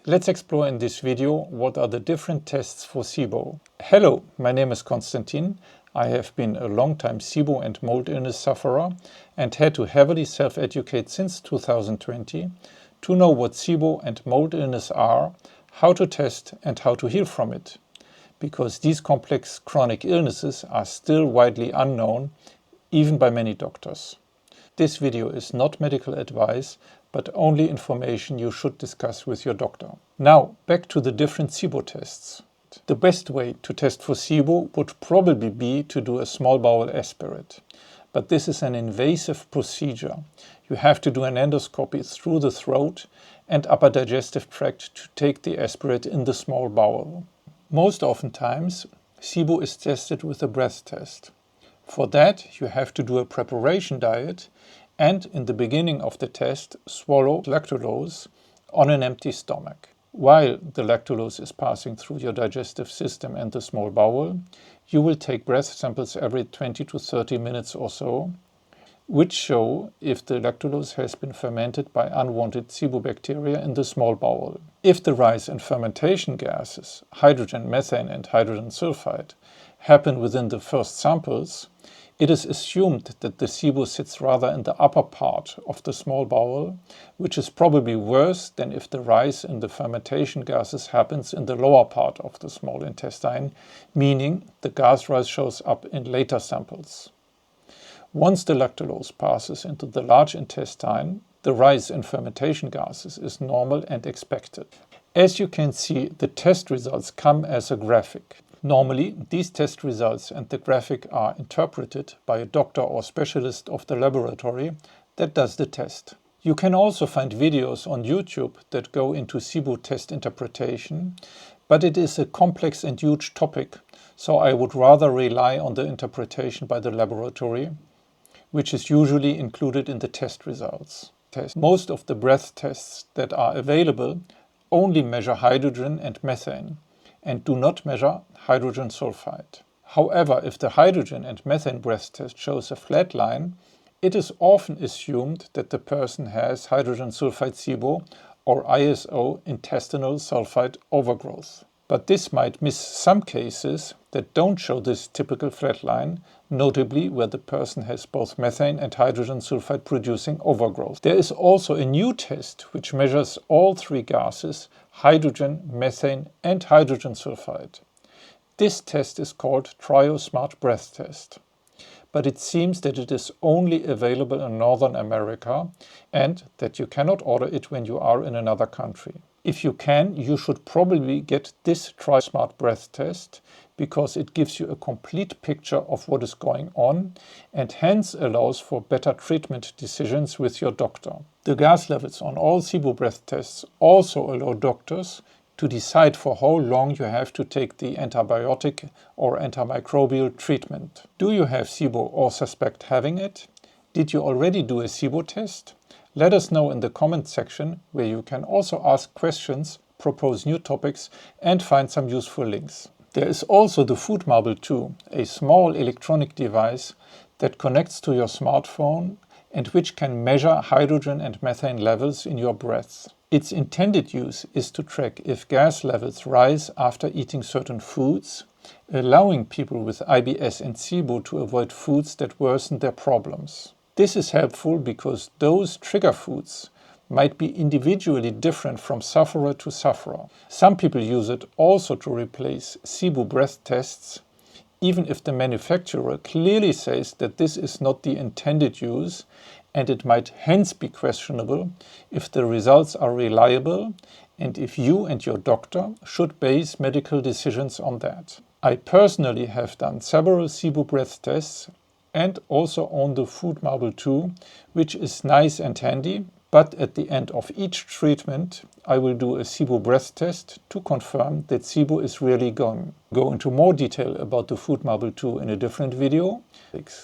Let's explore in this video what are the different tests for SIBO. Hello, my name is Constantin. I have been a long-time SIBO and mold illness sufferer and had to heavily self-educate since 2020 to know what SIBO and mold illness are, how to test and how to heal from it. Because these complex chronic illnesses are still widely unknown, even by many doctors. This video is not medical advice, but only information you should discuss with your doctor. Now, back to the different SIBO tests. The best way to test for SIBO would probably be to do a small bowel aspirate. But this is an invasive procedure. You have to do an endoscopy through the throat and upper digestive tract to take the aspirate in the small bowel. Most oftentimes, SIBO is tested with a breath test. For that, you have to do a preparation diet and in the beginning of the test, swallow lactulose on an empty stomach. While the lactulose is passing through your digestive system and the small bowel, you will take breath samples every 20 to 30 minutes or so, which show if the lactulose has been fermented by unwanted SIBO bacteria in the small bowel. If the rise in fermentation gases, hydrogen, methane and hydrogen sulfide, happen within the first samples, it is assumed that the SIBO sits rather in the upper part of the small bowel, which is probably worse than if the rise in the fermentation gases happens in the lower part of the small intestine, meaning the gas rise shows up in later samples. Once the lactulose passes into the large intestine, the rise in fermentation gases is normal and expected. As you can see, the test results come as a graphic. Normally, these test results and the graphic are interpreted by a doctor or specialist of the laboratory that does the test. You can also find videos on YouTube that go into SIBO test interpretation, but it is a complex and huge topic, so I would rather rely on the interpretation by the laboratory, which is usually included in the test results. Most of the breath tests that are available only measure hydrogen and methane and do not measure hydrogen sulfide. However, if the hydrogen and methane breath test shows a flat line, it is often assumed that the person has hydrogen sulfide SIBO or ISO, intestinal sulfide overgrowth. But this might miss some cases that don't show this typical flat line, notably where the person has both methane and hydrogen sulfide producing overgrowth. There is also a new test which measures all three gases, hydrogen, methane and hydrogen sulfide. This test is called TrioSmart Breath Test. But it seems that it is only available in Northern America and that you cannot order it when you are in another country. If you can, you should probably get this TrioSmart Breath Test because it gives you a complete picture of what is going on and hence allows for better treatment decisions with your doctor. The gas levels on all SIBO breath tests also allow doctors to decide for how long you have to take the antibiotic or antimicrobial treatment. Do you have SIBO or suspect having it? Did you already do a SIBO test? Let us know in the comment section, where you can also ask questions, propose new topics and find some useful links. There is also the Food Marble 2, a small electronic device that connects to your smartphone and which can measure hydrogen and methane levels in your breath. Its intended use is to track if gas levels rise after eating certain foods, allowing people with IBS and SIBO to avoid foods that worsen their problems. This is helpful because those trigger foods might be individually different from sufferer to sufferer. Some people use it also to replace SIBO breath tests, even if the manufacturer clearly says that this is not the intended use and it might hence be questionable if the results are reliable and if you and your doctor should base medical decisions on that. I personally have done several SIBO breath tests and also own the Food Marble 2, which is nice and handy, but at the end of each treatment I will do a SIBO breath test to confirm that SIBO is really gone. Go into more detail about the Food Marble 2 in a different video.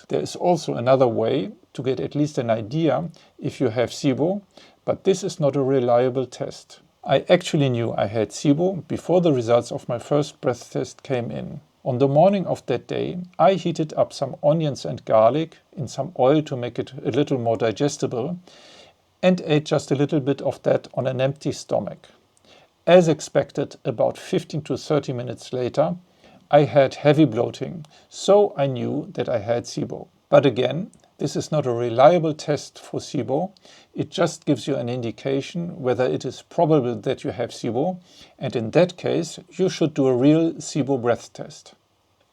There is also another way to get at least an idea if you have SIBO, but this is not a reliable test. I actually knew I had SIBO before the results of my first breath test came in. On the morning of that day, I heated up some onions and garlic in some oil to make it a little more digestible and ate just a little bit of that on an empty stomach. As expected, about 15 to 30 minutes later, I had heavy bloating, so I knew that I had SIBO. But again, this is not a reliable test for SIBO. It just gives you an indication whether it is probable that you have SIBO, and in that case, you should do a real SIBO breath test.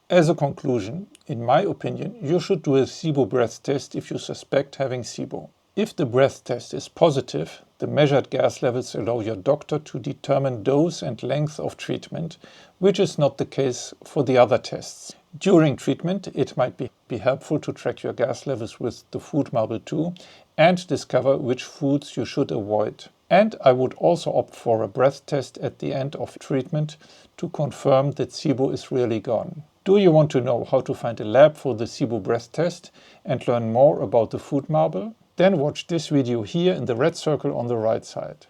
As a conclusion, in my opinion, you should do a SIBO breath test if you suspect having SIBO. If the breath test is positive, the measured gas levels allow your doctor to determine dose and length of treatment, which is not the case for the other tests. During treatment, it might be helpful to track your gas levels with the food marble too and discover which foods you should avoid. And I would also opt for a breath test at the end of treatment to confirm that SIBO is really gone. Do you want to know how to find a lab for the SIBO breath test and learn more about the food marble? Then watch this video here in the red circle on the right side.